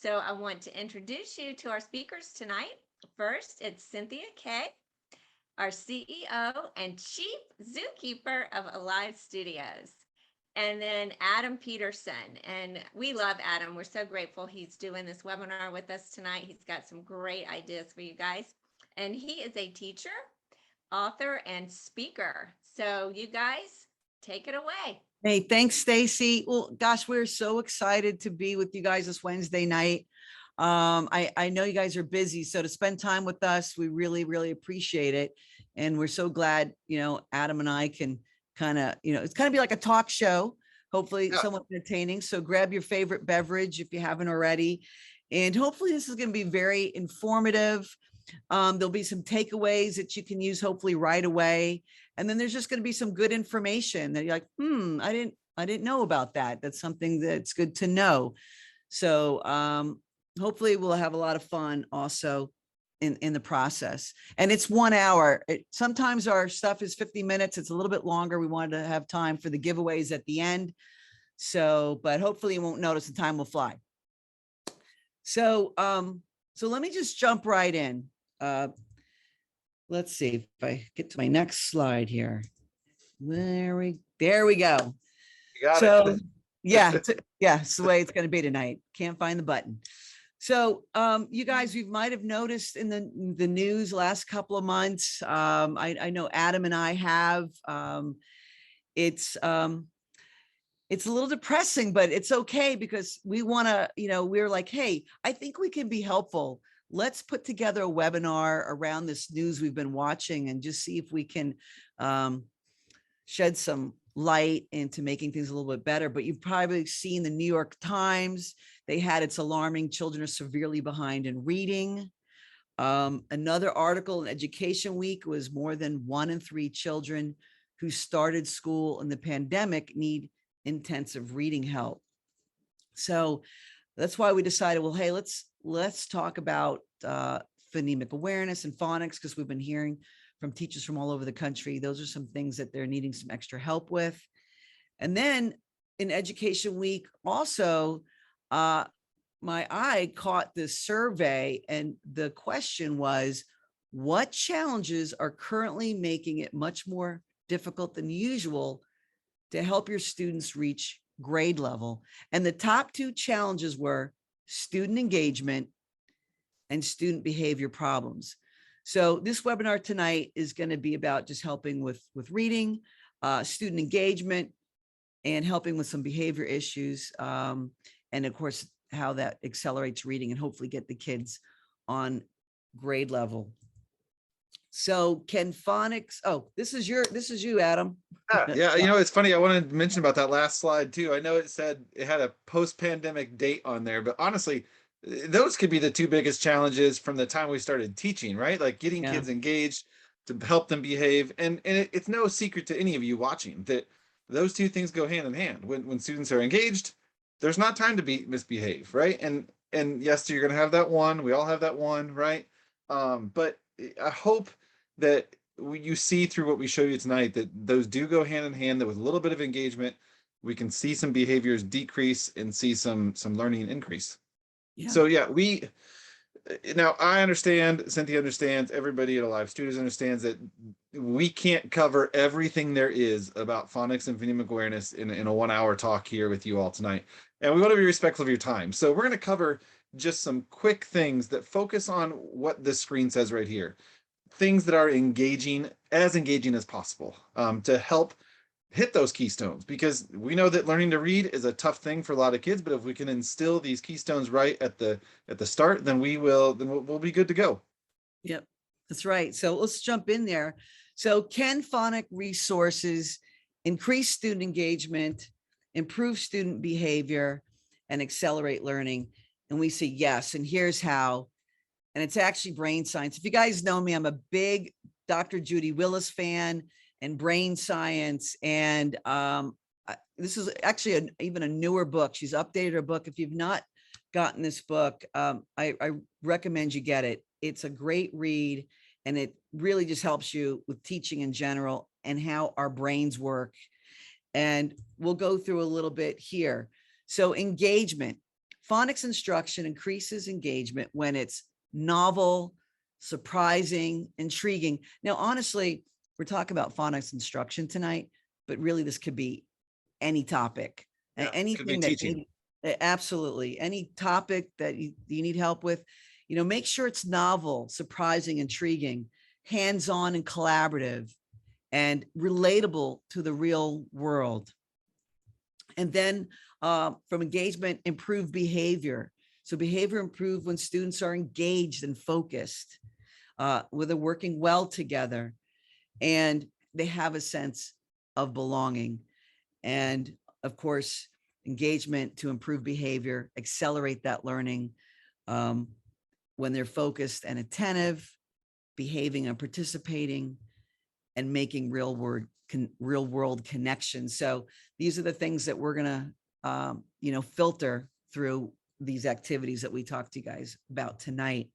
So I want to introduce you to our speakers tonight. First, it's Cynthia Kaye, our CEO and Chief Zookeeper of Alive Studios. And then Adam Peterson. And we love Adam. We're so grateful he's doing this webinar with us tonight. He's got some great ideas for you guys. And he is a teacher, author, and speaker. So you guys take it away. Hey, thanks, Stacy. Well, gosh, we're so excited to be with you guys this Wednesday night. I know you guys are busy, so to spend time with us, we really, really appreciate it. And we're so glad, Adam and I can kind of, it's kind of be like a talk show, hopefully somewhat entertaining. So grab your favorite beverage if you haven't already. And hopefully this is going to be very informative. There'll be some takeaways that you can use hopefully right away. And then there's just going to be some good information that you're like, I didn't know about that. That's something that's good to know. So hopefully we'll have a lot of fun also in the process. And it's 1 hour. Sometimes our stuff is 50 minutes. It's a little bit longer. We wanted to have time for the giveaways at the end. So, but hopefully you won't notice the time will fly. So let me just jump right in. Let's see if I get to my next slide here. There we go. You got it. Yeah, it's the way it's going to be tonight. Can't find the button. So you guys, you might have noticed in the news last couple of months. I know Adam and I have. It's a little depressing, but it's okay because we want to, we're like, hey, I think we can be helpful. Let's put together a webinar around this news we've been watching and just see if we can shed some light into making things a little bit better. But you've probably seen the New York Times. They had it's alarming children are severely behind in reading. Another article in Education Week was more than 1 in 3 children who started school in the pandemic need intensive reading help. So that's why we decided, well, hey, let's talk about phonemic awareness and phonics, because we've been hearing from teachers from all over the country. Those are some things that they're needing some extra help with. And then in Education Week, also, my eye caught this survey, and the question was, what challenges are currently making it much more difficult than usual to help your students reach grade level? And the top 2 challenges were student engagement and student behavior problems. So this webinar tonight is going to be about just helping with reading, student engagement, and helping with some behavior issues. And of course, how that accelerates reading and hopefully get the kids on grade level. So can phonics, this is you, Adam. Yeah, it's funny. I wanted to mention about that last slide too. I know it said it had a post-pandemic date on there, but honestly, those could be the 2 biggest challenges from the time we started teaching, right? Like getting kids engaged to help them behave. And it's no secret to any of you watching that those 2 things go hand in hand. When students are engaged, there's not time to misbehave, right? And yes, you're going to have that one. We all have that one, right? But I hope that you see through what we show you tonight that those do go hand in hand, that with a little bit of engagement, we can see some behaviors decrease and see some learning increase. Yeah. So yeah, now I understand, Cynthia understands, everybody at Alive Studios understands that we can't cover everything there is about phonics and phonemic awareness in a 1 hour talk here with you all tonight. And we want to be respectful of your time. So we're going to cover just some quick things that focus on what this screen says right here. Things that are engaging as possible to help hit those keystones, because we know that learning to read is a tough thing for a lot of kids, but if we can instill these keystones right at the start, then we'll be good to go. Yep, that's right. So let's jump in there. So can Phonics Resources increase student engagement, improve student behavior, and accelerate learning? And we say yes, and here's how. And it's actually brain science. If you guys know me, I'm a big Dr. Judy Willis fan and brain science. And this is actually even a newer book. She's updated her book. If you've not gotten this book, I recommend you get it. It's a great read, and it really just helps you with teaching in general and how our brains work. And we'll go through a little bit here. So engagement. phonics instruction increases engagement when it's novel, surprising, intriguing. Now, honestly, we're talking about phonics instruction tonight, but really this could be any topic, Yeah, could be anything that teaching. absolutely any topic that you need help with, make sure it's novel, surprising, intriguing, hands-on and collaborative, and relatable to the real world. And then from engagement, improve behavior. So behavior improve when students are engaged and focused, where they're working well together, and they have a sense of belonging. And of course, engagement to improve behavior, accelerate that learning when they're focused and attentive, behaving and participating, and making real world connections. So these are the things that we're gonna filter through these activities that we talked to you guys about tonight.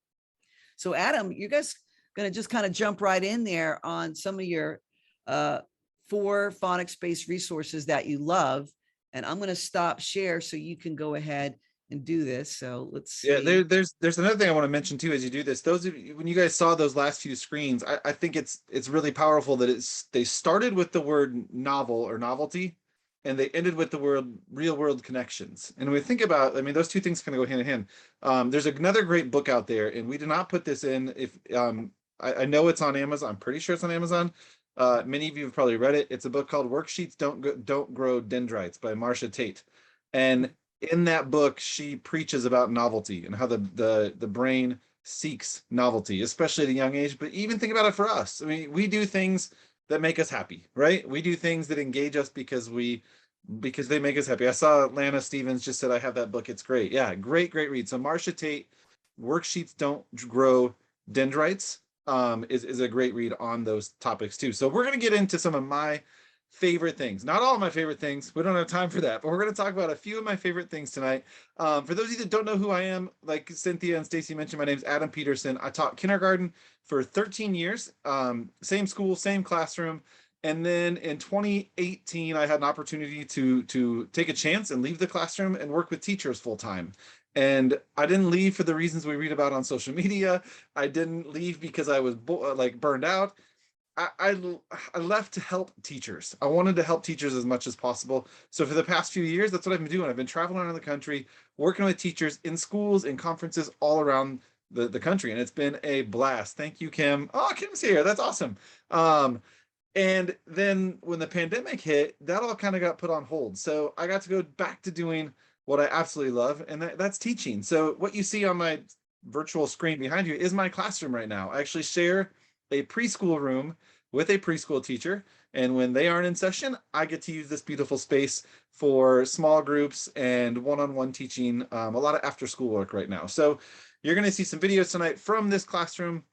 So Adam, you guys gonna just kind of jump right in there on some of your 4 phonics-based resources that you love. And I'm gonna stop share so you can go ahead and do this. So let's see. Yeah, there's another thing I want to mention too as you do this. Those of you, when you guys saw those last few screens, I think it's really powerful that they started with the word novel or novelty, and they ended with the word real world connections. And when we think about, I mean, those two things kind of go hand in hand. There's another great book out there, and we did not put this in. If I know it's on Amazon, I'm pretty sure it's on Amazon. Many of you have probably read it. It's a book called Worksheets Don't Grow Dendrites by Marcia Tate. And in that book, she preaches about novelty and how the brain seeks novelty, especially at a young age. But even think about it for us. I mean, we do things that make us happy, right? We do things that engage us because they make us happy. I saw Lana Stevens just said, I have that book. It's great. Yeah, great read. So Marcia Tate, Worksheets Don't Grow Dendrites is a great read on those topics too. So we're going to get into some of my favorite things. Not all of my favorite things. We don't have time for that, but we're going to talk about a few of my favorite things tonight. For those of you that don't know who I am, like Cynthia and Stacy mentioned, my name is Adam Peterson. I taught kindergarten for 13 years, same school, same classroom. And then in 2018, I had an opportunity to take a chance and leave the classroom and work with teachers full time. And I didn't leave for the reasons we read about on social media. I didn't leave because I was burned out. I left to help teachers. I wanted to help teachers as much as possible. So for the past few years, that's what I've been doing. I've been traveling around the country, working with teachers in schools and conferences all around the country. And it's been a blast. Thank you, Kim. Oh, Kim's here. That's awesome. And then when the pandemic hit, that all kind of got put on hold. So I got to go back to doing what I absolutely love, and that's teaching. So what you see on my virtual screen behind you is my classroom right now. I actually share a preschool room with a preschool teacher. And when they aren't in session, I get to use this beautiful space for small groups and one-on-one teaching, a lot of after school work right now. So you're going to see some videos tonight from this classroom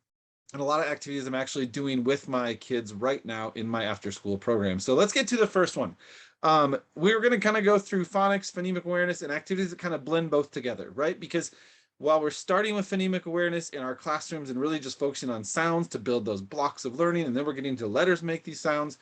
and a lot of activities I'm actually doing with my kids right now in my after school program. So let's get to the first one. We're going to kind of go through phonics, phonemic awareness, and activities that kind of blend both together, right? Because while we're starting with phonemic awareness in our classrooms and really just focusing on sounds to build those blocks of learning, and then we're getting to letters make these sounds,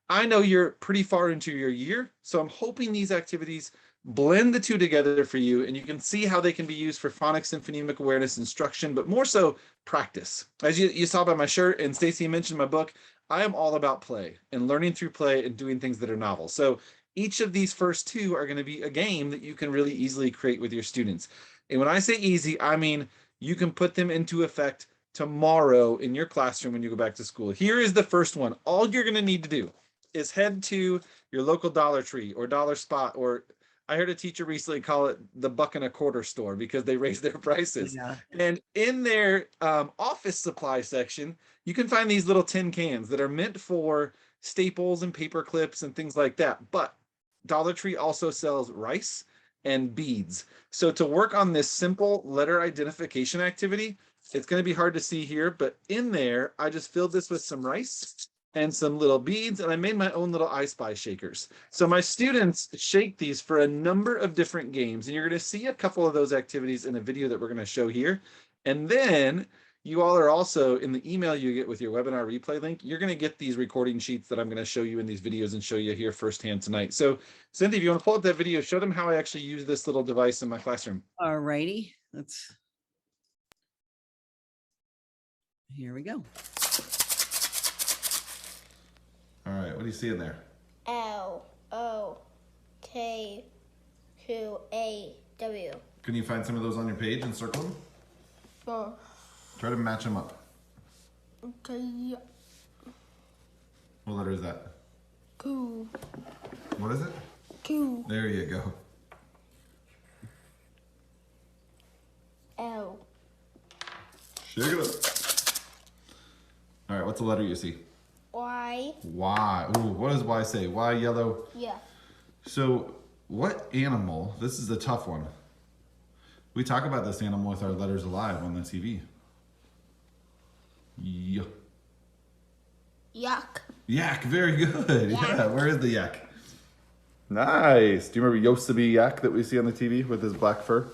I know you're pretty far into your year, so I'm hoping these activities blend the two together for you, and you can see how they can be used for phonics and phonemic awareness instruction, but more so practice. As you saw by my shirt, and Stacy mentioned my book, I am all about play and learning through play and doing things that are novel. So each of these first two are going to be a game that you can really easily create with your students. And when I say easy, I mean you can put them into effect tomorrow in your classroom when you go back to school. Here is the first one. All you're going to need to do is head to your local Dollar Tree or Dollar Spot, or I heard a teacher recently call it the buck and a quarter store because they raised their prices. Yeah. And in their office supply section, you can find these little tin cans that are meant for staples and paper clips and things like that. But Dollar Tree also sells rice and beads. So to work on this simple letter identification activity, it's going to be hard to see here, but in there, I just filled this with some rice and some little beads, and I made my own little I Spy shakers. So my students shake these for a number of different games, and you're going to see a couple of those activities in a video that we're going to show here. And then you all are also, in the email you get with your webinar replay link, you're going to get these recording sheets that I'm going to show you in these videos and show you here firsthand tonight. So Cynthia, if you want to pull up that video, show them how I actually use this little device in my classroom. All righty, here we go. All right, what do you see in there? L-O-K-Q-A-W. Can you find some of those on your page and circle them? Oh, Try to match them up. okay. What letter is that? Q. What is it? Q. There you go. L. Shake it up. All right, what's the letter you see? Y. Y. Ooh, what does Y say? Y, yellow. Yeah. So what animal, this is a tough one. We talk about this animal with our letters alive on the TV. Yuck. Yuck. Yak, very good. Yak. Yeah, where is the yak? Nice. Do you remember Yosabi Yak that we see on the TV with his black fur?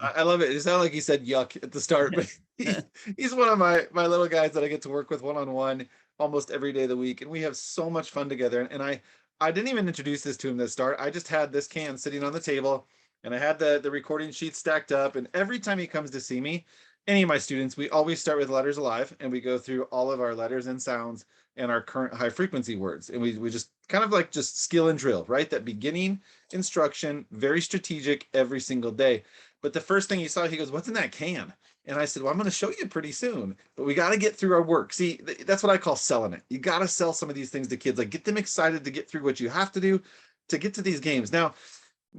I love it. It sounded like he said yuck at the start, but he's one of my little guys that I get to work with one-on-one almost every day of the week. And we have so much fun together. And I didn't even introduce this to him at the start. I just had this can sitting on the table and I had the recording sheet stacked up. And every time he comes to see me, any of my students, we always start with letters alive and we go through all of our letters and sounds and our current high frequency words. And we just kind of like just skill and drill, right? That beginning instruction, very strategic every single day. But the first thing he saw, he goes, "What's in that can?" And I said, "Well, I'm going to show you pretty soon, but we got to get through our work." See, that's what I call selling it. You got to sell some of these things to kids, like get them excited to get through what you have to do to get to these games. Now,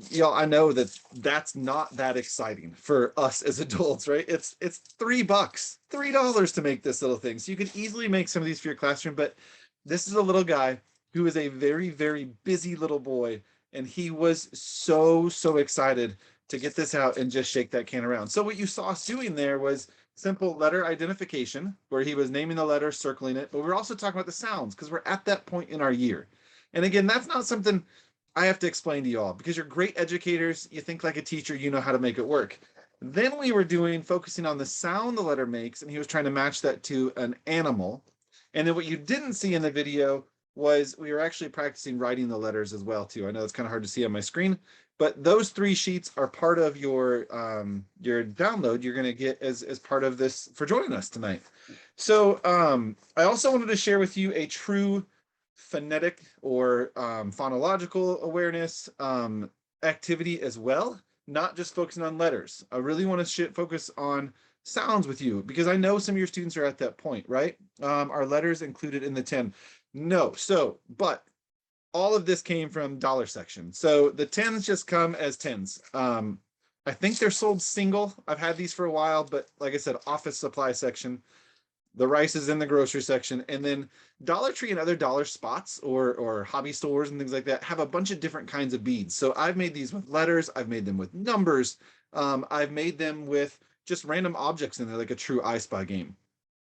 y'all, I know that that's not that exciting for us as adults, right? It's $3, $3 to make this little thing. So you could easily make some of these for your classroom, but this is a little guy who is a very, very busy little boy. And he was so excited to get this out and just shake that can around. So what you saw us doing there was simple letter identification, where he was naming the letter, circling it, but we're also talking about the sounds because we're at that point in our year. And again, that's not something I have to explain to you all because you're great educators. You think like a teacher, you know how to make it work. Then we were focusing on the sound the letter makes, and he was trying to match that to an animal. And then what you didn't see in the video was we were actually practicing writing the letters as well too. I know it's kind of hard to see on my screen, but those 3 sheets are part of your download you're going to get as part of this for joining us tonight. So I also wanted to share with you a true phonetic or phonological awareness activity as well, not just focusing on letters. I really want to focus on sounds with you because I know some of your students are at that point, right? Are letters included in the 10? No. So, but all of this came from dollar section. So the 10s just come as 10s. I think they're sold single. I've had these for a while, but like I said, office supply section. The rice is in the grocery section. And then Dollar Tree and other dollar spots or hobby stores and things like that have a bunch of different kinds of beads. So I've made these with letters. I've made them with numbers. I've made them with just random objects in there, like a true I Spy game.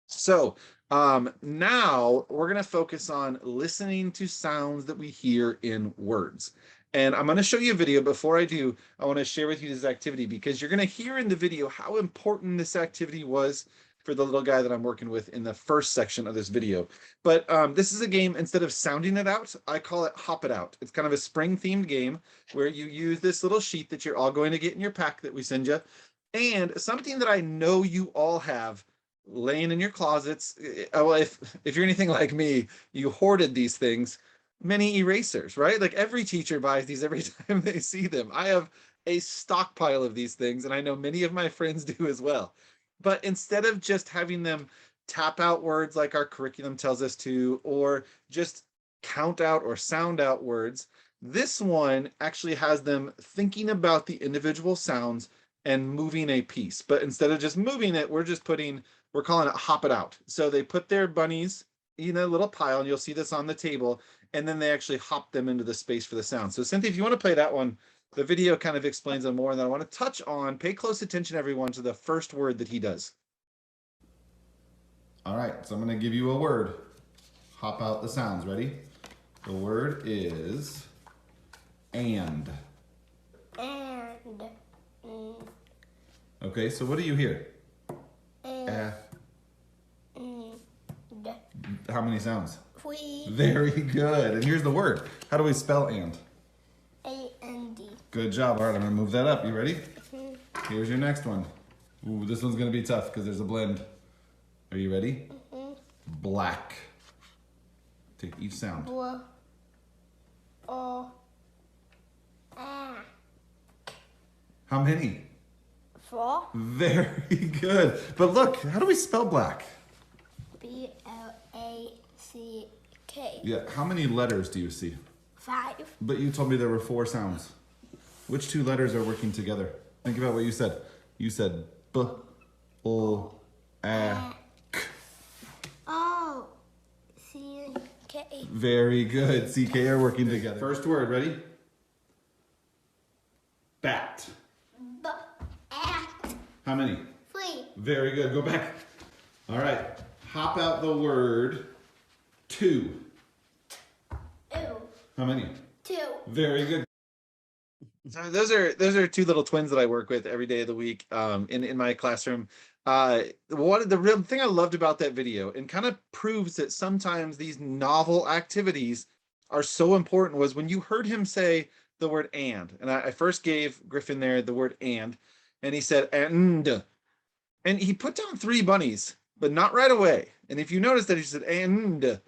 So now we're going to focus on listening to sounds that we hear in words. And I'm going to show you a video. Before I do, I want to share with you this activity because you're going to hear in the video how important this activity was for the little guy that I'm working with in the first section of this video. But this is a game, instead of sounding it out, I call it Hop It Out. It's kind of a spring themed game where you use this little sheet that you're all going to get in your pack that we send you. And something that I know you all have laying in your closets. Well, if you're anything like me, you hoarded these things, many erasers, right? Like every teacher buys these every time they see them. I have a stockpile of these things, and I know many of my friends do as well. But instead of just having them tap out words like our curriculum tells us to, or just count out or sound out words, this one actually has them thinking about the individual sounds and moving a piece. But instead of just moving it, we're calling it Hop It Out. So they put their bunnies in a little pile, and you'll see this on the table, and then they actually hop them into the space for the sound. So Cynthia, if you want to play that one, the video kind of explains it more, and then I want to touch on, pay close attention, everyone, to the first word that he does. All right, so I'm going to give you a word. Hop out the sounds. Ready? The word is and. And. Okay, so what do you hear? And. And How many sounds? 3 Very good. And here's the word. How do we spell and? A-N-D. Good job. All right, I'm gonna move that up. You ready? Here's your next one. Ooh, this one's gonna be tough because there's a blend. Are you ready? Black. Take each sound. B-O-A. How many? 4 Very good. But look, how do we spell black? B-L-A-C-K. Yeah, how many letters do you see? 5 But you told me there were 4 sounds. Which 2 letters are working together? Think about what you said. You said B, O, A. Oh, C-K. Very good. CK are working together. First word, ready? Bat. B-A-T. How many? 3 Very good. Go back. All right. Hop out the word two. Ew. How many? 2 Very good. So those are two little twins that I work with every day of the week in my classroom. The real thing I loved about that video, and kind of proves that sometimes these novel activities are so important, was when you heard him say the word and I first gave Griffin there the word and he said and he put down 3 bunnies, but not right away. And if you notice that he said and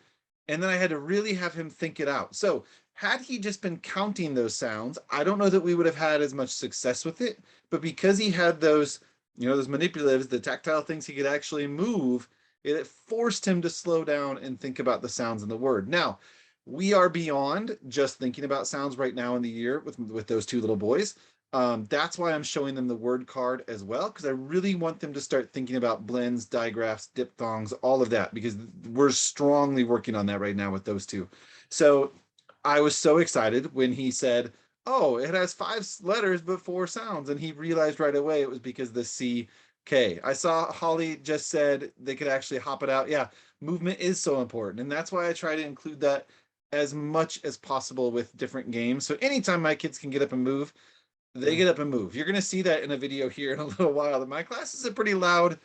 then I had to really have him think it out. So had he just been counting those sounds, I don't know that we would have had as much success with it. But because he had those, those manipulatives, the tactile things he could actually move, it forced him to slow down and think about the sounds in the word. Now, we are beyond just thinking about sounds right now in the year with those 2 little boys. That's why I'm showing them the word card as well, because I really want them to start thinking about blends, digraphs, diphthongs, all of that, because we're strongly working on that right now with those 2. So I was so excited when he said, oh, it has 5 letters but 4 sounds, and he realized right away it was because of the CK. I saw Holly just said they could actually hop it out. Yeah, movement is so important, and that's why I try to include that as much as possible with different games. So anytime my kids can get up and move, they get up and move. You're going to see that in a video here in a little while. My class is a pretty loud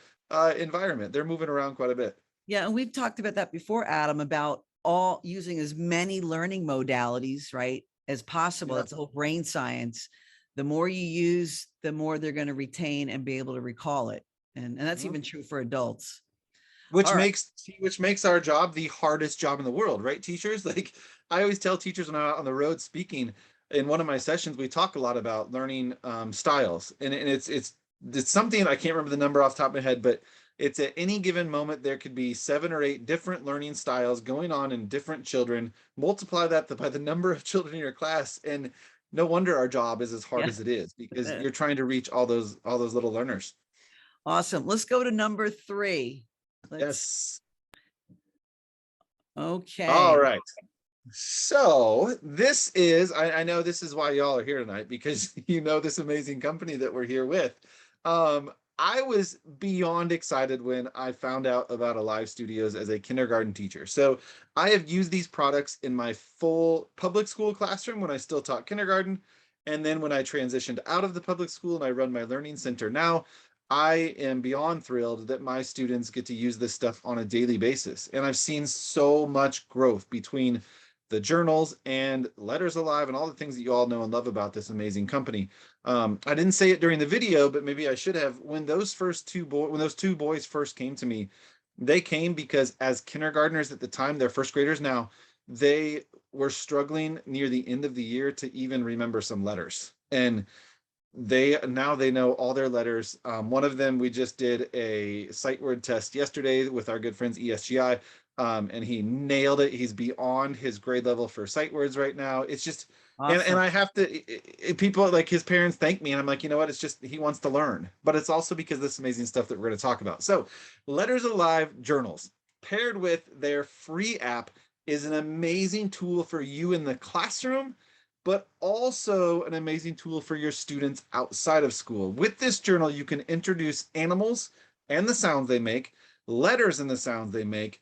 environment. They're moving around quite a bit. Yeah, and we've talked about that before, Adam, about all using as many learning modalities, right, as possible. Yeah. That's the whole brain science. The more you use, the more they're going to retain and be able to recall it. And that's even true for adults. Which All right. makes our job the hardest job in the world, right, teachers? Like I always tell teachers when I'm out on the road speaking, in one of my sessions, we talk a lot about learning styles, and it's something, I can't remember the number off the top of my head, but it's at any given moment there could be 7 or 8 different learning styles going on in different children. Multiply that by the number of children in your class, and no wonder our job is as hard as it is, because you're trying to reach all those little learners. Awesome. Let's go to number 3. Yes. Okay. All right. So this is, I know this is why y'all are here tonight, because this amazing company that we're here with. I was beyond excited when I found out about Alive Studios as a kindergarten teacher. So I have used these products in my full public school classroom when I still taught kindergarten. And then when I transitioned out of the public school and I run my learning center now, I am beyond thrilled that my students get to use this stuff on a daily basis. And I've seen so much growth between the journals and Letters Alive and all the things that you all know and love about this amazing company. I didn't say it during the video, but maybe I should have. When those 2 boys first came to me, they came because as kindergartners at the time, they're first graders now, they were struggling near the end of the year to even remember some letters. And they know all their letters. One of them, we just did a sight word test yesterday with our good friends ESGI, and he nailed it. He's beyond his grade level for sight words right now. It's just, Awesome. and I have to, people like his parents thank me, and I'm like, you know what? It's just, he wants to learn, but it's also because of this amazing stuff that we're going to talk about. So Letters Alive journals paired with their free app is an amazing tool for you in the classroom, but also an amazing tool for your students outside of school. With this journal, you can introduce animals and the sounds they make, letters and the sounds they make,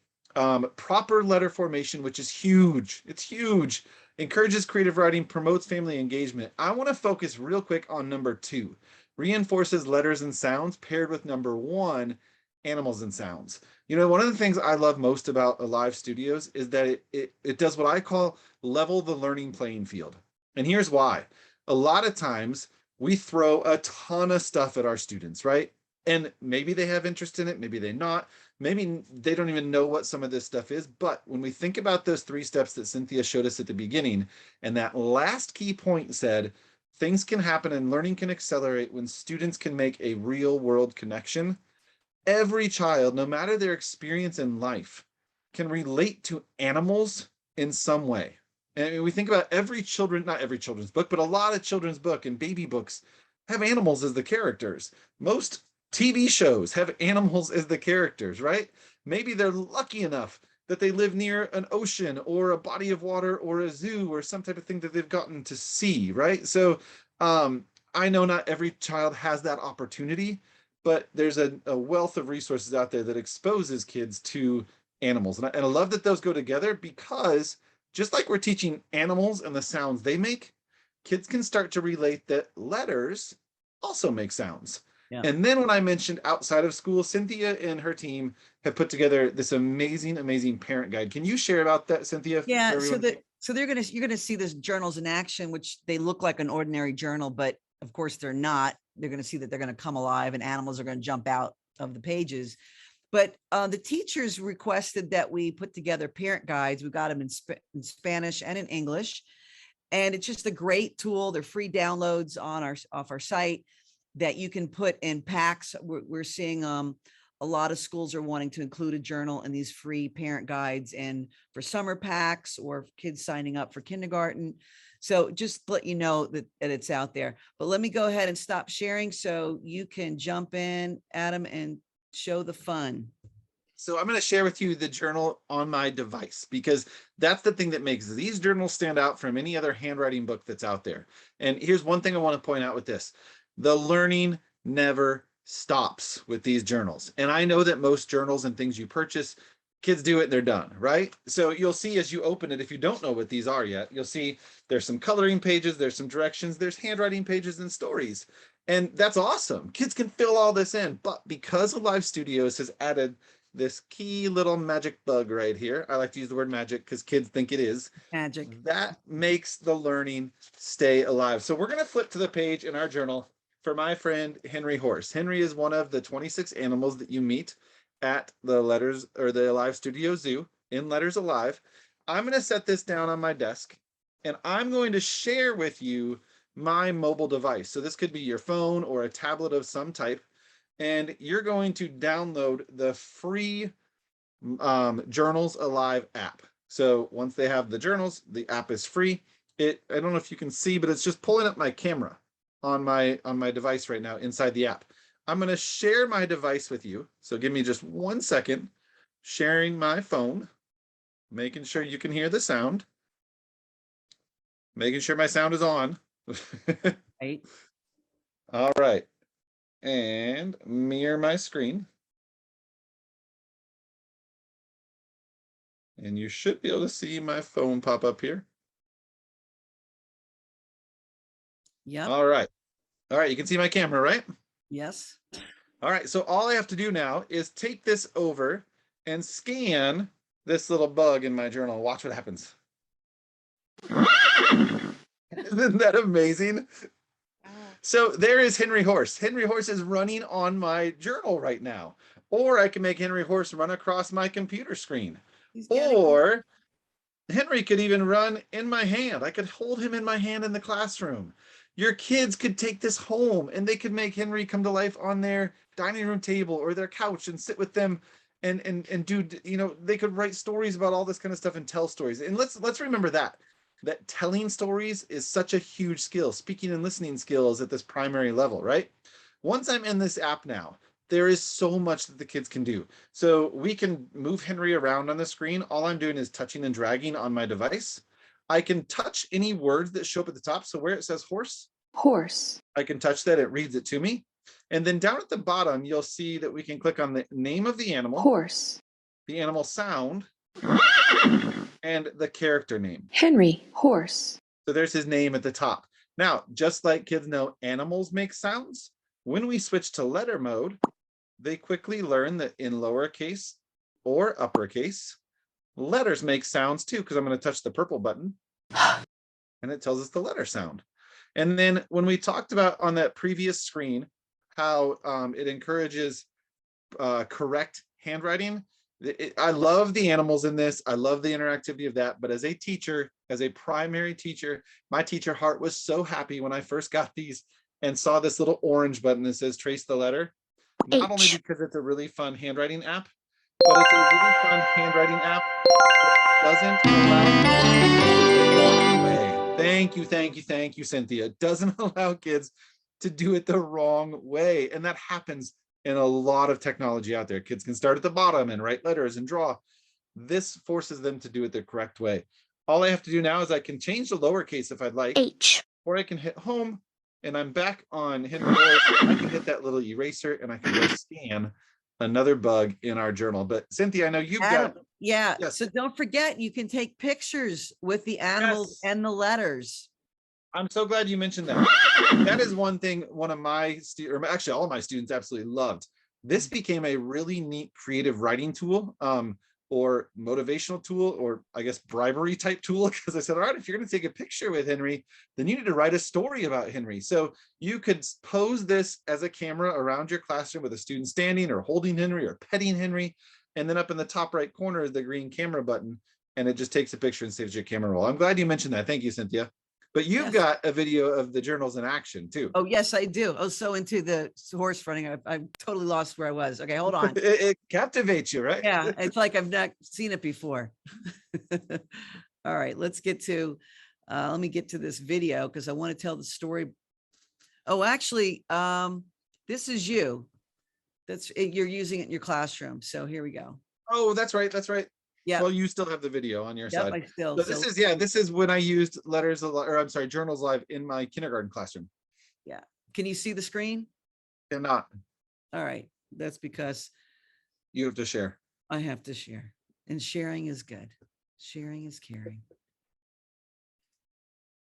proper letter formation, which is huge. It's huge. Encourages creative writing, promotes family engagement. I want to focus real quick on number 2. Reinforces letters and sounds paired with number 1 animals and sounds. You know, one of the things I love most about Alive Studios is that it does what I call level the learning playing field. And here's why. A lot of times we throw a ton of stuff at our students, right? And maybe they have interest in it, maybe they not, maybe they don't even know what some of this stuff is. But when we think about those 3 steps that Cynthia showed us at the beginning, and that last key point said, things can happen and learning can accelerate when students can make a real world connection. Every child, no matter their experience in life, can relate to animals in some way. And we think about not every children's book, but a lot of children's book and baby books have animals as the characters. Most TV shows have animals as the characters, right? Maybe they're lucky enough that they live near an ocean or a body of water or a zoo or some type of thing that they've gotten to see, right? So I know not every child has that opportunity, but there's a wealth of resources out there that exposes kids to animals. And I love that those go together, because just like we're teaching animals and the sounds they make, kids can start to relate that letters also make sounds. Yeah. And then when I mentioned outside of school, Cynthia and her team have put together this amazing, amazing parent guide. Can you share about that, Cynthia? Yeah, for so everyone? you're gonna see this journals in action, which they look like an ordinary journal, but of course they're not. They're gonna see that they're gonna come alive and animals are gonna jump out of the pages. But the teachers requested that we put together parent guides. We got them in Spanish and in English, and it's just a great tool. They're free downloads on off our site that you can put in packs. We're seeing a lot of schools are wanting to include a journal in these free parent guides, and for summer packs or kids signing up for kindergarten. So just let you know that it's out there. But let me go ahead and stop sharing so you can jump in, Adam, and show the fun. So I'm going to share with you the journal on my device, because that's the thing that makes these journals stand out from any other handwriting book that's out there. And here's one thing I want to point out with this. The learning never stops with these journals. And I know that most journals and things you purchase, kids do it and they're done, right? So you'll see as you open it, if you don't know what these are yet, you'll see there's some coloring pages, there's some directions, there's handwriting pages and stories. And that's awesome. Kids can fill all this in. But because Alive Studios has added this key little magic bug right here, I like to use the word magic because kids think it is. Magic. That makes the learning stay alive. So we're going to flip to the page in our journal for my friend Henry Horse. Henry is one of the 26 animals that you meet at the Letters or the Alive Studio Zoo in Letters Alive. I'm going to set this down on my desk and I'm going to share with you my mobile device. So this could be your phone or a tablet of some type. And you're going to download the free Journals Alive app. So once they have the journals, the app is free. I don't know if you can see, but it's just pulling up my camera on my device right now inside the app. I'm going to share my device with you. So give me just 1 second. Sharing my phone, making sure you can hear the sound, making sure my sound is on. Right. All right. And mirror my screen. And you should be able to see my phone pop up here. Yep. All right. All right. You can see my camera, right? Yes. All right. So all I have to do now is take this over and scan this little bug in my journal. Watch what happens. Isn't that amazing? So there is Henry Horse. Henry Horse is running on my journal right now. Or I can make Henry Horse run across my computer screen. Or Henry could even run in my hand. I could hold him in my hand in the classroom. Your kids could take this home and they could make Henry come to life on their dining room table or their couch and sit with them and do, you know, they could write stories about all this kind of stuff and tell stories. And let's remember that telling stories is such a huge skill. Speaking and listening skills at this primary level, right? Once I'm in this app now, there is so much that the kids can do. So we can move Henry around on the screen. All I'm doing is touching and dragging on my device. I can touch any words that show up at the top. So where it says horse, I can touch that. It reads it to me. And then down at the bottom, you'll see that we can click on the name of the animal, horse, the animal sound, and the character name. Henry Horse. So there's his name at the top. Now, just like kids know animals make sounds, when we switch to letter mode, they quickly learn that in lowercase or uppercase, letters make sounds too, because I'm going to touch the purple button and it tells us the letter sound. And then when we talked about on that previous screen, how it encourages correct handwriting, I love the animals in this. I love the interactivity of that. But as a teacher, as a primary teacher, my teacher heart was so happy when I first got these and saw this little orange button that says trace the letter. Not only because it's a really fun handwriting app, but it's a really fun handwriting app that doesn't allow way. Thank you, Cynthia. It doesn't allow kids to do it the wrong way. And that happens in a lot of technology out there. Kids can start at the bottom and write letters and draw. This forces them to do it the correct way. All I have to do now is I can change the lowercase if I'd like, or I can hit home and I'm back on Henry. I can hit that little eraser and I can go scan another bug in our journal. But Cynthia, I know you've got. Yeah. Yes. So don't forget, you can take pictures with the animals and the letters. I'm so glad you mentioned that. That is one thing one of my students, or actually all my students absolutely loved. This became a really neat creative writing tool, or motivational tool, or I guess bribery type tool, because I said, all right, if you're going to take a picture with Henry, then you need to write a story about Henry. So you could pose this as a camera around your classroom with a student standing or holding Henry or petting Henry. And then up in the top right corner is the green camera button, and it just takes a picture and saves your camera roll. I'm glad you mentioned that. Thank you, Cynthia. But you've got a video of the journals in action too. Oh, yes, I do. Oh, so into the horse running. I totally lost where I was. Okay, hold on. It captivates you, right? Yeah, it's like I've not seen it before. All right, let's get to, let me get to this video because I want to tell the story. Oh, actually, this is you. You're using it in your classroom. So here we go. Oh, that's right. That's right. Yeah. Well, you still have the video on your side. I still. So this is when I used journals live in my kindergarten classroom. Yeah. Can you see the screen? Cannot. All right. That's because you have to share. I have to share, and sharing is good. Sharing is caring.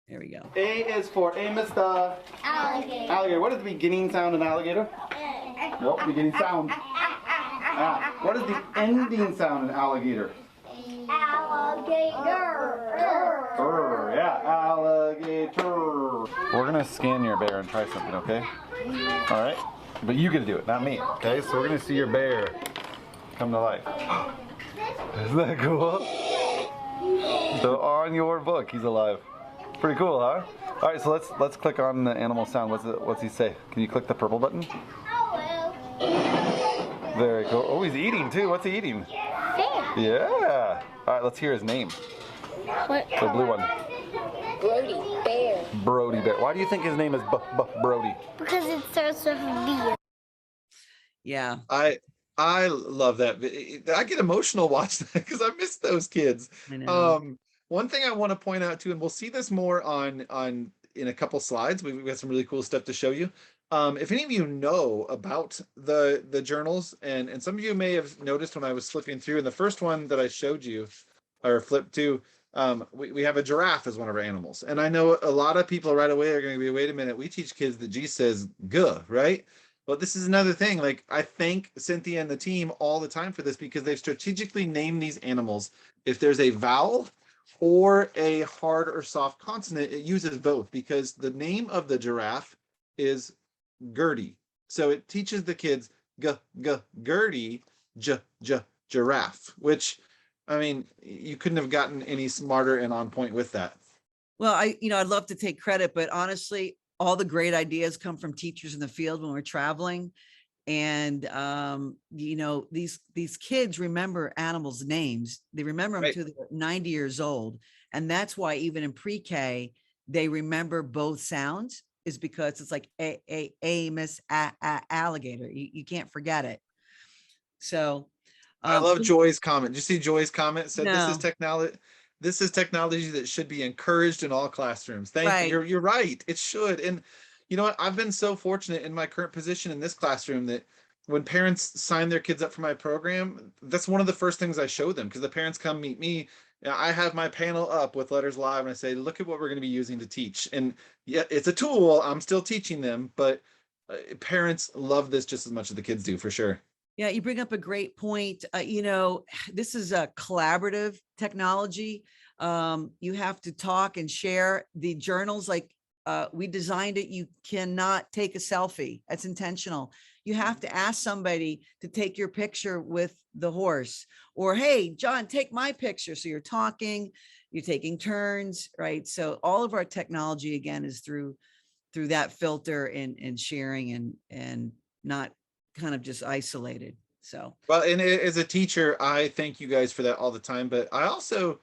There we go. A is for Mr. Alligator. Alligator. What is the beginning sound in alligator? Nope, beginning sound. What is the ending sound in alligator? Alligator. Yeah, alligator. We're gonna scan your bear and try something, okay? All right, but you get to do it, not me. Okay, so we're gonna see your bear come to life. Isn't that cool? So on your book, he's alive. Pretty cool, huh? All right, so let's click on the animal sound. What's he say? Can you click the purple button? Very cool. Oh, he's eating too. What's he eating? Yeah. All right, let's hear his name. What? The blue one. Brody Bear. Brody Bear. Why do you think his name is Brody? Because it starts with a B. Yeah. I love that. I get emotional watching that because I miss those kids. I know. One thing I want to point out too, and we'll see this more on in a couple slides. We've got some really cool stuff to show you. If any of you know about the journals, and some of you may have noticed when I was flipping through, and the first one that I showed you or flipped to, we have a giraffe as one of our animals. And I know a lot of people right away are going to be, wait a minute, we teach kids that G says guh, right? Well, this is another thing. Like, I thank Cynthia and the team all the time for this because they've strategically named these animals. If there's a vowel or a hard or soft consonant, it uses both because the name of the giraffe is Gertie. So it teaches the kids Gertie, giraffe, which, I mean, you couldn't have gotten any smarter and on point with that. Well, I'd love to take credit, but honestly, all the great ideas come from teachers in the field when we're traveling. And, these kids remember animals' names. They remember them Right. till they're 90 years old. And that's why even in pre-K, they remember both sounds, is because it's like Miss alligator. You can't forget it. So I love Joy's comment. Did you see Joy's comment? It said this is No. technology. This is technology that should be encouraged in all classrooms. Thank you. You're right. It should. And you know what? I've been so fortunate in my current position in this classroom that when parents sign their kids up for my program, that's one of the first things I show them because the parents come meet me. I have my panel up with Letters Live and I say, look at what we're going to be using to teach. And yeah, it's a tool. I'm still teaching them, but parents love this just as much as the kids do, for sure. Yeah, you bring up a great point. This is a collaborative technology. You have to talk and share the journals. Like we designed it. You cannot take a selfie. That's intentional. You have to ask somebody to take your picture with the horse, or, hey, John, take my picture. So you're talking, you're taking turns, right? So all of our technology, again, is through that filter and sharing and not kind of just isolated. So Well, and as a teacher, I thank you guys for that all the time. But I also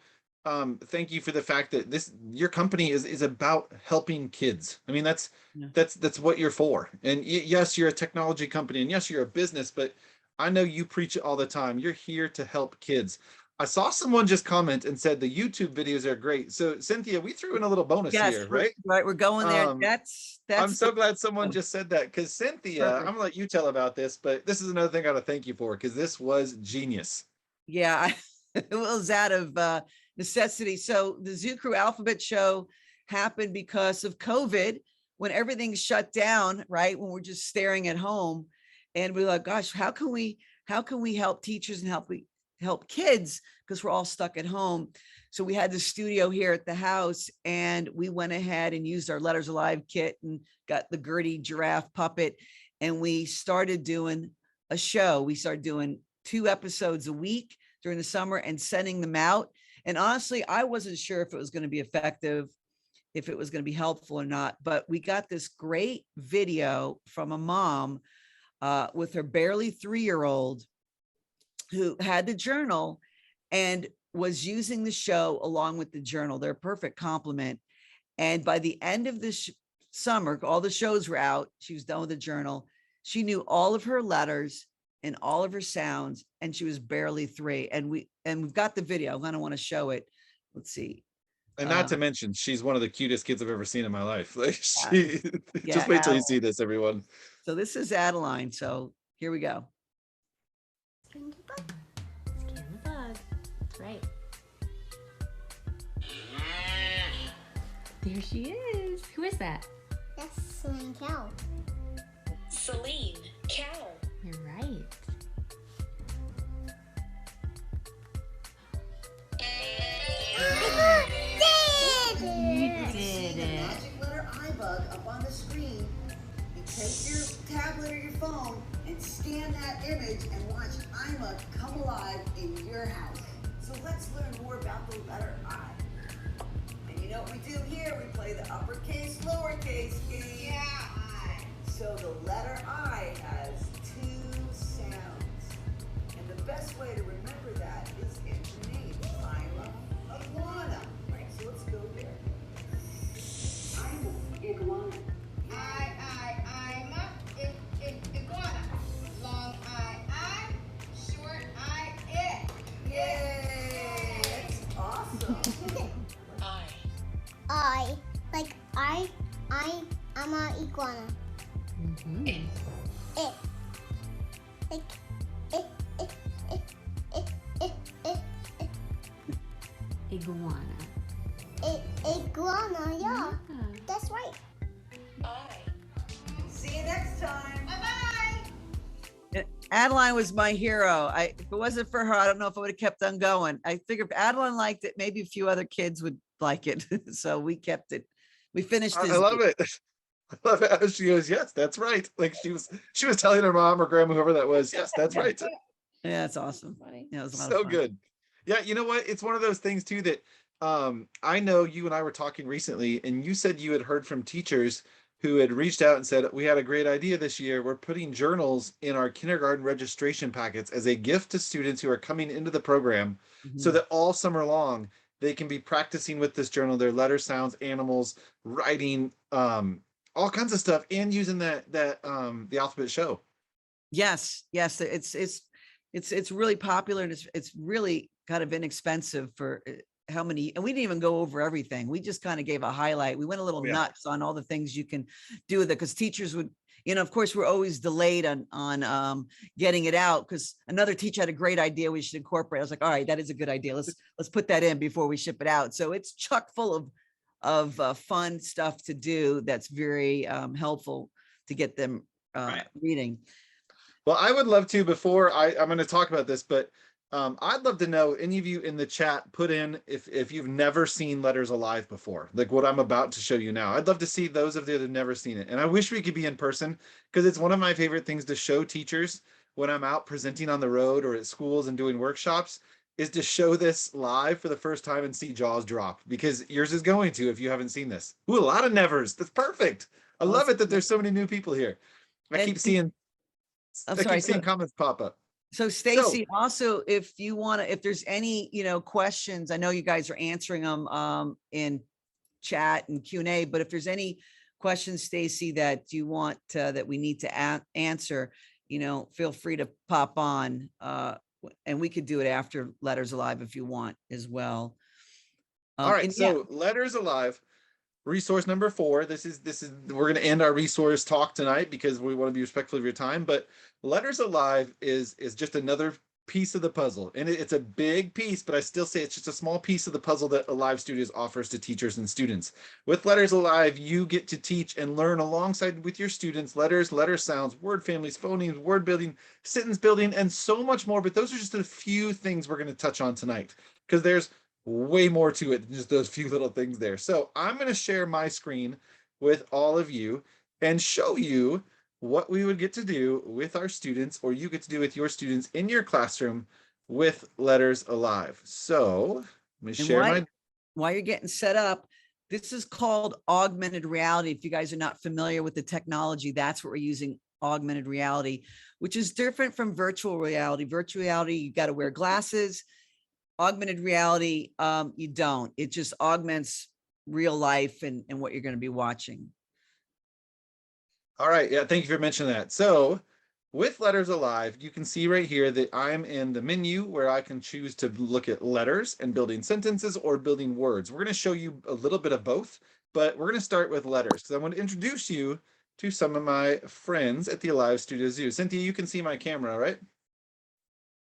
thank you for the fact that your company is about helping kids. I mean, that's Yeah. that's what you're for. And yes, you're a technology company, and yes, you're a business, but I know you preach it all the time. You're here to help kids. I saw someone just comment and said the YouTube videos are great. So Cynthia, we threw in a little bonus yes, here, right? we're going there. Um, That's I'm so glad someone oh, just said that, because Cynthia, perfect. I'm gonna let you tell about this, but this is another thing I gotta thank you for, because this was genius. Yeah, it was out of necessity. So the Zoo Crew Alphabet Show happened because of COVID, when everything shut down, right? When we're just staring at home, and we're like, gosh, how can we help teachers and help kids, because we're all stuck at home. So we had the studio here at the house, and we went ahead and used our Letters Alive kit and got the Gertie giraffe puppet, and we started doing a show. We started doing 2 episodes a week during the summer and sending them out. And honestly, I wasn't sure if it was going to be effective, if it was going to be helpful or not, but we got this great video from a mom with her barely 3-year-old who had the journal and was using the show along with the journal. They're a perfect complement. And by the end of this summer, all the shows were out. She was done with the journal. She knew all of her letters and all of her sounds, and she was barely 3. And we've got the video. I want to show it. Let's see. And not to mention, she's one of the cutest kids I've ever seen in my life. Like, Yeah, just wait till you Adeline. see this, everyone. So this is Adeline. So here we go. Scan the bug. That's right. There she is. Who is that? That's Celine Cow. Celine Cow. You're right. You did it. Magic letter iBug up on the screen. You take your tablet or your phone and scan that image and watch iMug come alive in your house. So let's learn more about the letter I. And you know what we do here? We play the uppercase, lowercase game. Yeah, I. So the letter I has 2 sounds. And the best way to remember that is in the name. I'm a iguana. Right, so let's go there. I'm a iguana. I'm a iguana. Long I, short I, it. Yay! That's awesome. I. Like I'm a iguana. It. It. Like it. Iguana. Iguana, yeah. That's right. I. See you next time. Bye-bye. Adeline was my hero. If it wasn't for her, I don't know if I would have kept on going. I figured if Adeline liked it, maybe a few other kids would like it. So we kept it. We finished I this. love it. I love it how she goes, yes, that's right. Like she was telling her mom or grandma, whoever that was, yes, that's right. Yeah, it's awesome. Funny. Yeah, it was a lot So of fun. good. Yeah, you know what? It's one of those things too that I know you and I were talking recently, and you said you had heard from teachers who had reached out and said, we had a great idea this year. We're putting journals in our kindergarten registration packets as a gift to students who are coming into the program, so Mhm. that all summer long they can be practicing with this journal, their letter sounds, animals, writing, all kinds of stuff, and using the alphabet show. Yes, it's really popular, and it's really kind of inexpensive for how many, and we didn't even go over everything. We just kind of gave a highlight. We went a little Yeah. nuts on all the things you can do with it, because teachers would, of course, we're always delayed on getting it out, because another teacher had a great idea we should incorporate. I was like, all right, that is a good idea. Let's put that in before we ship it out. So it's chock full of fun stuff to do that's very helpful to get them Right. reading. Well, I would love to, before I'm going to talk about this, but I'd love to know, any of you in the chat, put in if you've never seen Letters Alive before, like what I'm about to show you now. I'd love to see those of you that have never seen it. And I wish we could be in person, because it's one of my favorite things to show teachers when I'm out presenting on the road or at schools and doing workshops, is to show this live for the first time and see jaws drop, because yours is going to if you haven't seen this. Ooh, a lot of nevers. That's perfect. I love it that there's so many new people here. I And keep seeing I'm I sorry. keep seeing comments pop up. So Stacy, also, if you want to, if there's any, questions, I know you guys are answering them in chat and Q&A, but if there's any questions, Stacy, that you want that we need to answer, feel free to pop on and we could do it after Letters Alive if you want as well. All right, so Letters Alive, resource number 4. This is we're going to end our resource talk tonight because we want to be respectful of your time, but Letters Alive is just another piece of the puzzle, and it's a big piece, but I still say it's just a small piece of the puzzle that Alive Studios offers to teachers and students. With Letters Alive, you get to teach and learn alongside with your students letters, letter sounds, word families, phonemes, word building, sentence building, and so much more. But those are just a few things we're going to touch on tonight, because there's way more to it than just those few little things there. So I'm going to share my screen with all of you and show you what we would get to do with our students, or you get to do with your students in your classroom with Letters Alive. So let me share while you're getting set up, this is called augmented reality. If you guys are not familiar with the technology, that's what we're using, augmented reality, which is different from virtual reality. Virtual reality, you got to wear glasses. Augmented reality, you don't. It just augments real life and what you're going to be watching. All right. Yeah, thank you for mentioning that. So with Letters Alive, you can see right here that I'm in the menu where I can choose to look at letters and building sentences or building words. We're going to show you a little bit of both, but we're going to start with letters, because I want to introduce you to some of my friends at the Alive Studio Zoo. Cynthia, you can see my camera, right?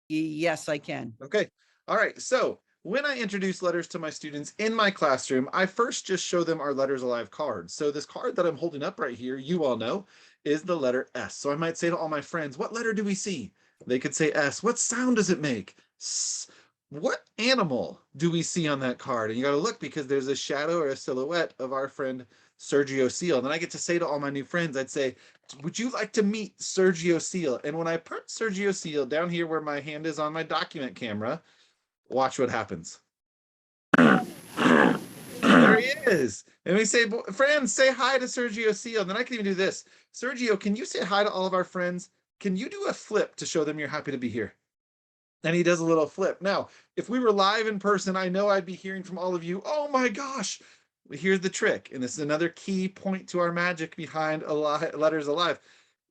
Yes, I can. Okay. All right. So when I introduce letters to my students in my classroom, I first just show them our Letters Alive card. So this card that I'm holding up right here, you all know, is the letter S. So I might say to all my friends, what letter do we see? They could say S. What sound does it make? S. What animal do we see on that card? And you got to look, because there's a shadow or a silhouette of our friend Sergio Seal. And then I get to say to all my new friends, I'd say, would you like to meet Sergio Seal? And when I put Sergio Seal down here where my hand is on my document camera, watch what happens. There he is. And we say, friends, say hi to Sergio Seal. And then I can even do this. Sergio, can you say hi to all of our friends? Can you do a flip to show them you're happy to be here? And he does a little flip. Now, if we were live in person, I know I'd be hearing from all of you, oh my gosh, here's the trick. And this is another key point to our magic behind Letters Alive.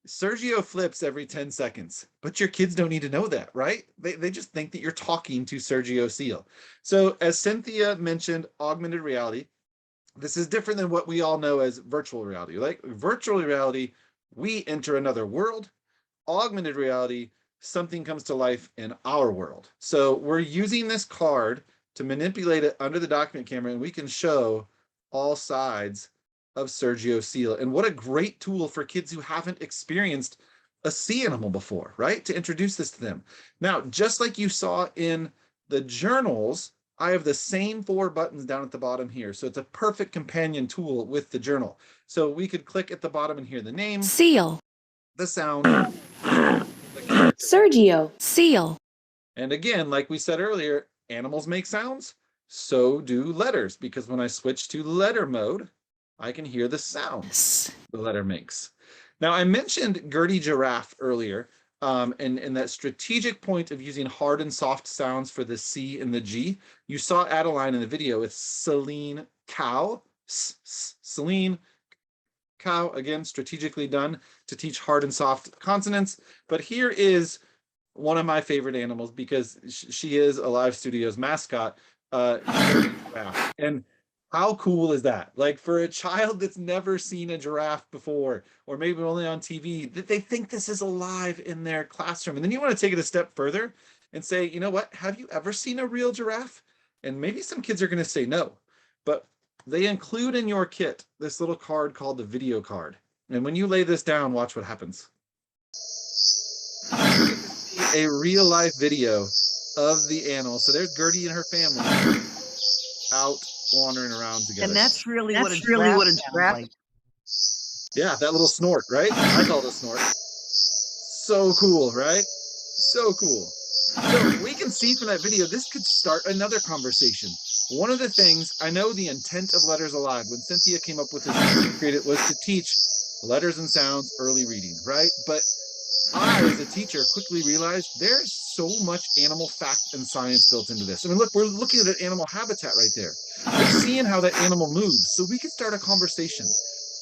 Sergio flips every 10 seconds, but your kids don't need to know that, right? They just think that you're talking to Sergio Seal. So as Cynthia mentioned, augmented reality, this is different than what we all know as virtual reality. Like virtual reality, we enter another world. Augmented reality, something comes to life in our world. So we're using this card to manipulate it under the document camera, and we can show all sides of Sergio Seal. And what a great tool for kids who haven't experienced a sea animal before, right? To introduce this to them. Now, just like you saw in the journals, I have the same 4 buttons down at the bottom here. So it's a perfect companion tool with the journal. So we could click at the bottom and hear the name, Seal, the sound, the character. Sergio, Seal. And again, like we said earlier, animals make sounds, so do letters, because when I switch to letter mode, I can hear the sounds the letter makes. Now, I mentioned Gertie Giraffe earlier, and that strategic point of using hard and soft sounds for the C and the G. You saw Adeline in the video with Celine Cow, Celine Cow, again, strategically done to teach hard and soft consonants. But here is one of my favorite animals, because she is Alive Studios mascot, and how cool is that? Like, for a child that's never seen a giraffe before, or maybe only on TV, that they think this is alive in their classroom. And then you want to take it a step further and say, you know what? Have you ever seen a real giraffe? And maybe some kids are going to say no, but they include in your kit this little card called the video card. And when you lay this down, watch what happens. A real life video of the animal. So there's Gertie and her family out wandering around together. And that's really what a giraffe sounds like. Yeah, that little snort, right? I call it a snort. So cool, right? So cool. So we can see from that video, this could start another conversation. One of the things, I know the intent of Letters Alive, when Cynthia came up with this, created, was to teach letters and sounds early reading, right? But I, as a teacher, quickly realized there's so much animal fact and science built into this. I mean, look, we're looking at an animal habitat right there. We're seeing how that animal moves, so we could start a conversation.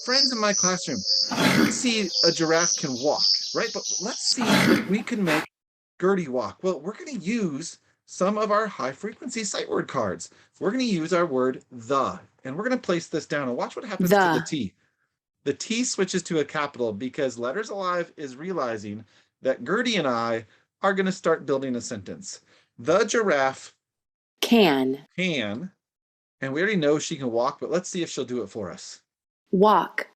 Friends in my classroom, we can see a giraffe can walk, right? But let's see if we can make Gertie walk. Well, we're going to use some of our high frequency sight word cards. We're going to use our word the, and we're going to place this down and watch what happens to the T. The T switches to a capital because Letters Alive is realizing that Gertie and I are going to start building a sentence. The giraffe can and we already know she can walk, but let's see if she'll do it for us. walk,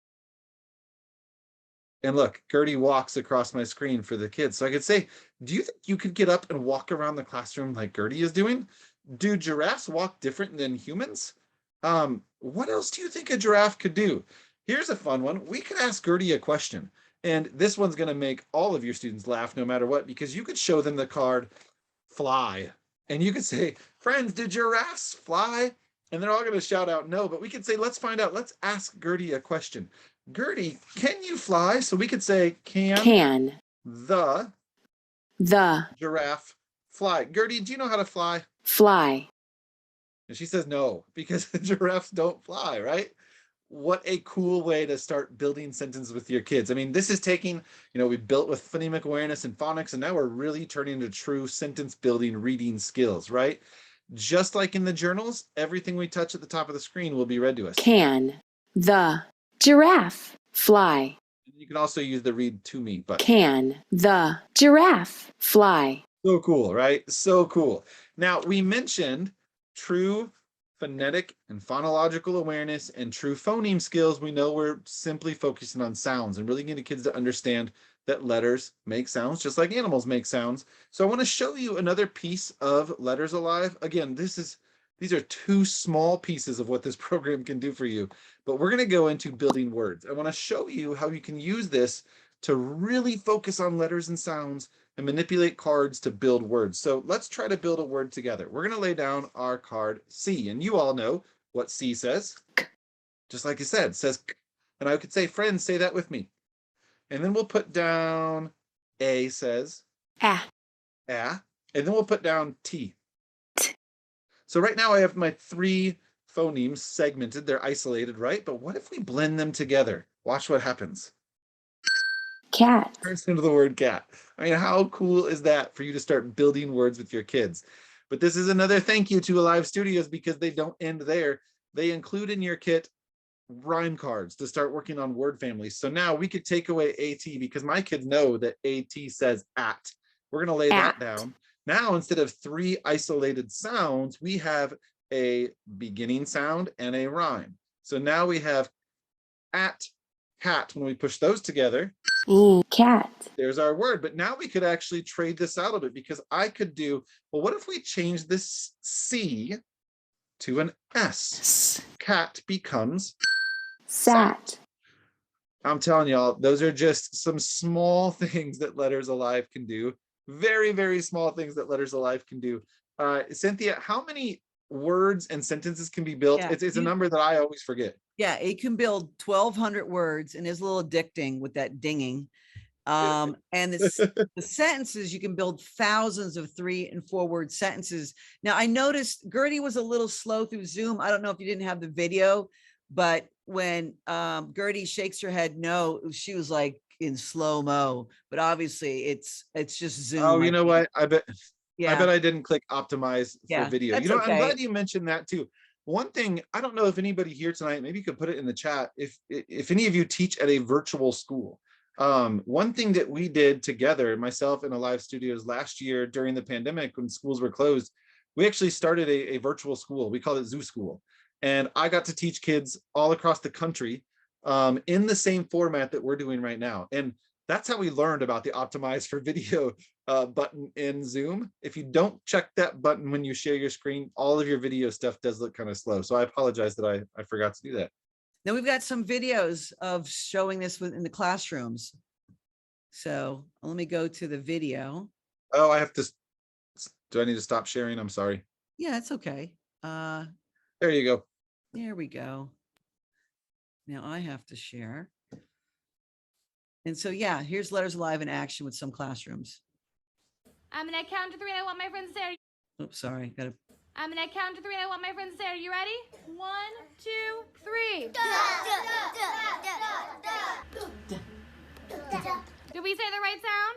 And look, Gertie walks across my screen for the kids. So I could say, do you think you could get up and walk around the classroom like Gertie is doing? Do giraffes walk different than humans? What else do you think a giraffe could do? Here's a fun one. We could ask Gertie a question. And this one's going to make all of your students laugh no matter what, because you could show them the card fly. And you could say, friends, do giraffes fly? And they're all going to shout out no, but we could say, let's find out. Let's ask Gertie a question. Gertie, can you fly? So we could say, can the giraffe fly? Gertie, do you know how to fly? fly, And she says no, because giraffes don't fly, right? What a cool way to start building sentences with your kids. I mean, this is taking, we built with phonemic awareness and phonics, and now we're really turning to true sentence building reading skills, right? Just like in the journals, everything we touch at the top of the screen will be read to us. can the giraffe fly? You can also use the read to me button. Can the giraffe fly? So cool, right? So cool. Now, we mentioned true phonetic and phonological awareness and true phoneme skills. We know we're simply focusing on sounds and really getting kids to understand that letters make sounds just like animals make sounds. So I want to show you another piece of Letters Alive. Again, these are two small pieces of what this program can do for you, but we're going to go into building words. I want to show you how you can use this to really focus on letters and sounds and manipulate cards to build words. So let's try to build a word together. We're going to lay down our card C, and you all know what C says. Just like you said, says, and I could say, friends, say that with me. And then we'll put down A says, Ah, and then we'll put down T. So right now I have my three phonemes segmented. They're isolated, right? But what if we blend them together? Watch what happens. cat, Turns into the word cat. I mean, how cool is that for you to start building words with your kids? But this is another thank you to Alive Studios, because they don't end there. They include in your kit rhyme cards to start working on word families. So now we could take away AT, because my kids know that AT says at. We're going to lay that down. Now, instead of three isolated sounds, we have a beginning sound and a rhyme. So now we have at, cat. When we push those together, cat, there's our word. But now we could actually trade this out a bit, because I could do, well, what if we change this C to an S? Cat becomes sat, I'm telling y'all, those are just some small things that Letters Alive can do. Very, very small things that Letters Alive can do. Cynthia, how many words and sentences can be built? Yeah, It's a number that I always forget. Yeah, it can build 1,200 words and is a little addicting with that dinging. And the sentences, you can build thousands of 3- and 4-word sentences. Now, I noticed Gertie was a little slow through Zoom. I don't know if you didn't have the video, but when Gertie shakes her head no, she was like in slow-mo, but obviously it's just Zoom. Oh, you know what? I bet Yeah. I didn't click optimize for video. that's I'm okay. glad you mentioned that too. One thing, I don't know if anybody here tonight, maybe you could put it in the chat, if any of you teach at a virtual school. One thing that we did together, myself and Alive Studios, last year during the pandemic when schools were closed, we actually started a virtual school. We called it Zoo School. And I got to teach kids all across the country in the same format that we're doing right now. And that's how we learned about the optimize for video button in Zoom. If you don't check that button when you share your screen, all of your video stuff does look kind of slow. So I apologize that I forgot to do that. Now we've got some videos of showing this in the classrooms. So let me go to the video. Oh, I have to, do I need to stop sharing? I'm sorry. Yeah, it's okay. There you go. There we go. Now I have to share. And so, yeah, here's Letters Alive in action with some classrooms. I'm gonna count to 3 and I want my friends there. Oops, sorry. I'm gonna count to 3 and I want my friends there. You ready? 1, 2, 3. Did we say the right sound?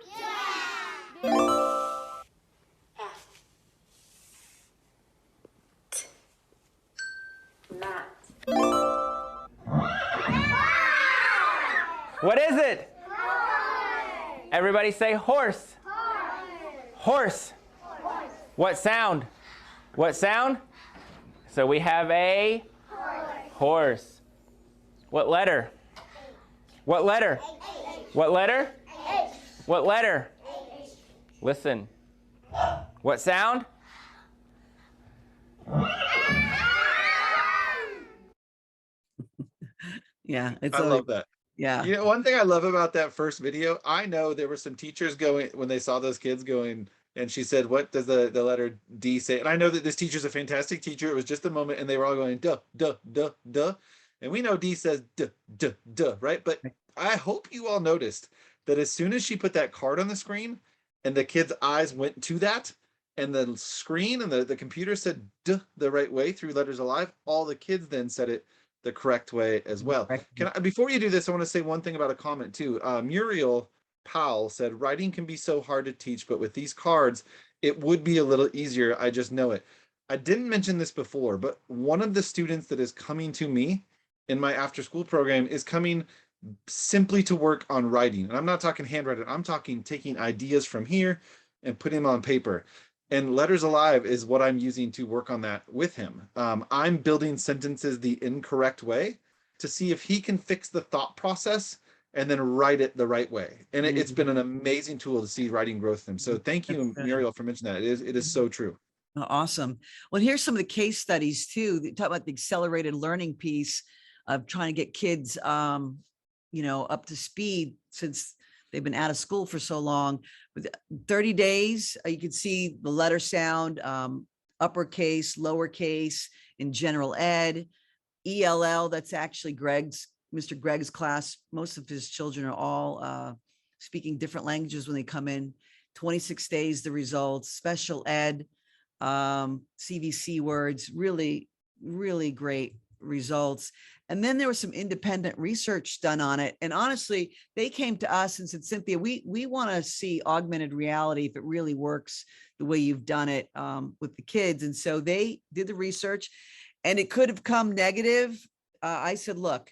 What is it? Everybody say horse. Horse. What sound? What sound? So we have a horse. What letter? What letter? What letter? What letter? Listen. What sound? Yeah, I love that. Yeah. You know, one thing I love about that first video, I know there were some teachers going, when they saw those kids going, and she said, what does the letter D say? And I know that this teacher's a fantastic teacher. It was just a moment, and they were all going, duh, duh, duh, duh. And we know D says duh, duh, duh, right? But I hope you all noticed that as soon as she put that card on the screen, and the kids' eyes went to that, and the screen and the computer said duh the right way through Letters Alive, all the kids then said it the correct way as well. Can I, before you do this, I want to say one thing about a comment too. Muriel Powell said, writing can be so hard to teach, but with these cards, it would be a little easier. I just know it. I didn't mention this before, but one of the students that is coming to me in my after school program is coming simply to work on writing. And I'm not talking handwriting. I'm talking taking ideas from here and putting them on paper. And Letters Alive is what I'm using to work on that with him. I'm building sentences the incorrect way to see if he can fix the thought process and then write it the right way. And it's been an amazing tool to see writing growth in him. So thank you, Muriel, for mentioning that. It is so true. Awesome. Well, here's some of the case studies too. They talk about the accelerated learning piece of trying to get kids, you know, up to speed since they've been out of school for so long. With 30 days, you can see the letter sound, uppercase, lowercase in general ed, ELL. That's actually Mr. Greg's class. Most of his children are all speaking different languages when they come in. 26 days, the results, special ed, CVC words, really, really great results. And then there was some independent research done on it. And honestly, they came to us and said, Cynthia, we want to see augmented reality if it really works the way you've done it with the kids. And so they did the research, and it could have come negative. I said, look,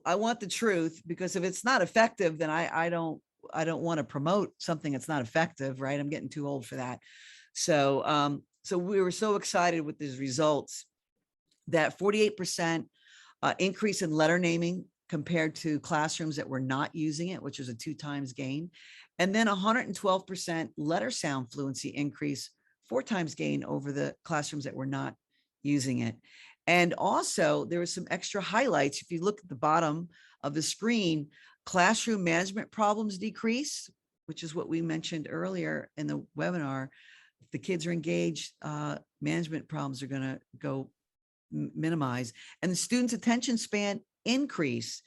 I want the truth, because if it's not effective, then I don't want to promote something that's not effective, right? I'm getting too old for that. So, so we were so excited with these results that 48% increase in letter naming compared to classrooms that were not using it, which is a 2 times gain. And then 112% letter sound fluency increase, 4 times gain over the classrooms that were not using it. And also there was some extra highlights. If you look at the bottom of the screen, classroom management problems decrease, which is what we mentioned earlier in the webinar. If the kids are engaged, management problems are going to go minimize, and the students' attention span increase.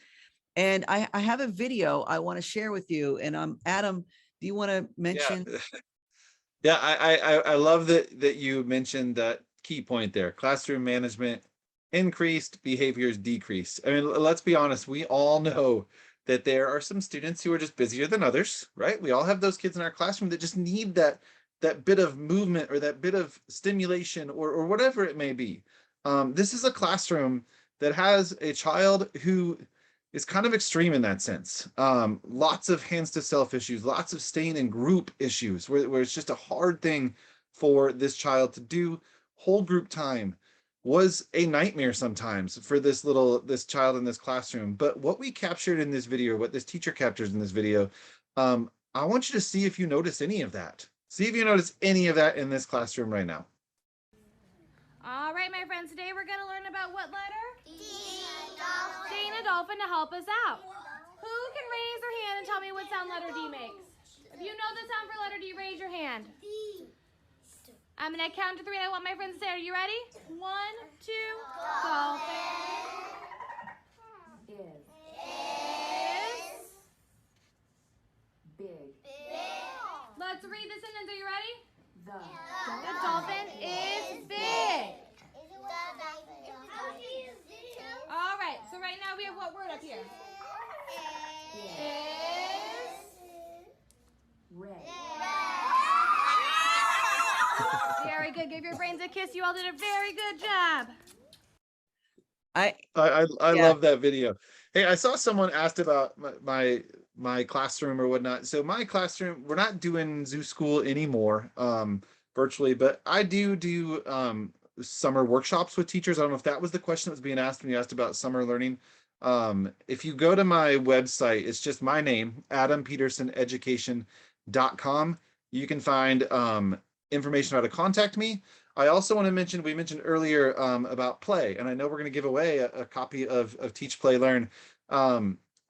And I have a video I want to share with you. And Adam, do you want to mention? Yeah, I love that you mentioned that key point there. Classroom management increased, behaviors decreased. I mean, let's be honest, we all know that there are some students who are just busier than others, right? We all have those kids in our classroom that just need that bit of movement or that bit of stimulation or whatever it may be. This is a classroom that has a child who is kind of extreme in that sense. Lots of hands to self issues, lots of staying in group issues where it's just a hard thing for this child to do. Whole group time, was a nightmare sometimes for this child in this classroom. But what we captured in this video, what this teacher captures in this video, I want you to see if you notice any of that. See if you notice any of that in this classroom right now. All right, my friends, today we're going to learn about what letter? D and a dolphin to help us out. Who can raise their hand and tell me what sound letter D makes? If you know the sound for letter D, raise your hand. D. I'm going to count to 3 and I want my friends to say, are you ready? 1, 2, dolphin. Is. Big. Let's read the sentence. Are you ready? The dolphin is big. All right, so right now we have what word up here? Is. Red. Very good. Give your brains a kiss. You all did a very good job. I Yeah. love that video. Hey, I saw someone asked about my classroom or whatnot. So my classroom, we're not doing Zoo School anymore, virtually, but I do summer workshops with teachers. I don't know if that was the question that was being asked when you asked about summer learning. If you go to my website, it's just my name, adampetersoneducation.com. You can find information how to contact me. I also want to mention, we mentioned earlier about play, and I know we're going to give away a copy of Teach, Play, Learn.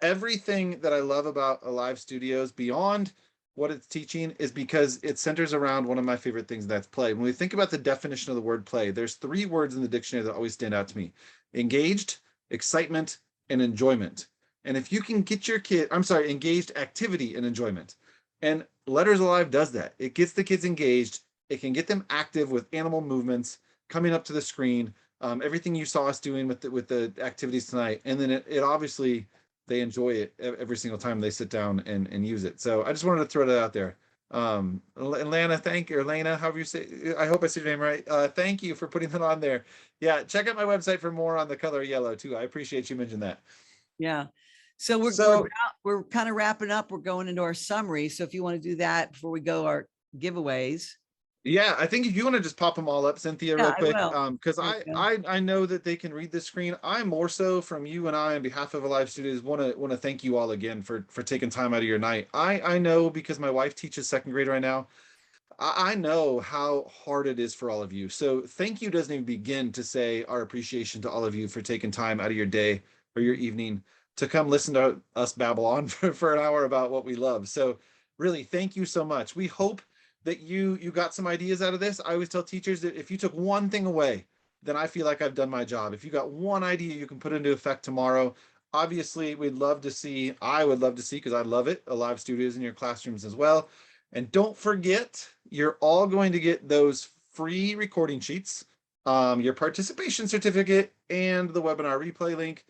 Everything that I love about Alive Studios beyond what it's teaching is because it centers around one of my favorite things, that's play. When we think about the definition of the word play, there's 3 words in the dictionary that always stand out to me: engaged, excitement, and enjoyment. And if you can get your kid, engaged, activity, and enjoyment. And Letters Alive does that. It gets the kids engaged. It can get them active with animal movements, coming up to the screen, everything you saw us doing with the activities tonight. And then it obviously, they enjoy it every single time they sit down and use it. So I just wanted to throw that out there. Lana, thank you, or Lena, however you say, I hope I said your name right. Thank you for putting that on there. Yeah, check out my website for more on the color yellow too. I appreciate you mentioning that. Yeah. So we're kind of wrapping up. We're going into our summary. So if you want to do that before we go our giveaways. Yeah, I think if you want to just pop them all up, Cynthia, real quick, because I know that they can read the screen. I more so, from you and I, on behalf of Alive Studios, want to thank you all again for taking time out of your night. I know, because my wife teaches 2nd grade right now. I know how hard it is for all of you. So thank you doesn't even begin to say our appreciation to all of you for taking time out of your day or your evening to come listen to us babble on for an hour about what we love. So really, thank you so much. We hope that you got some ideas out of this. I always tell teachers that if you took one thing away, then I feel like I've done my job. If you got one idea you can put into effect tomorrow, obviously I would love to see, because I love it, Alive Studios in your classrooms as well. And don't forget, you're all going to get those free recording sheets, your participation certificate, and the webinar replay link.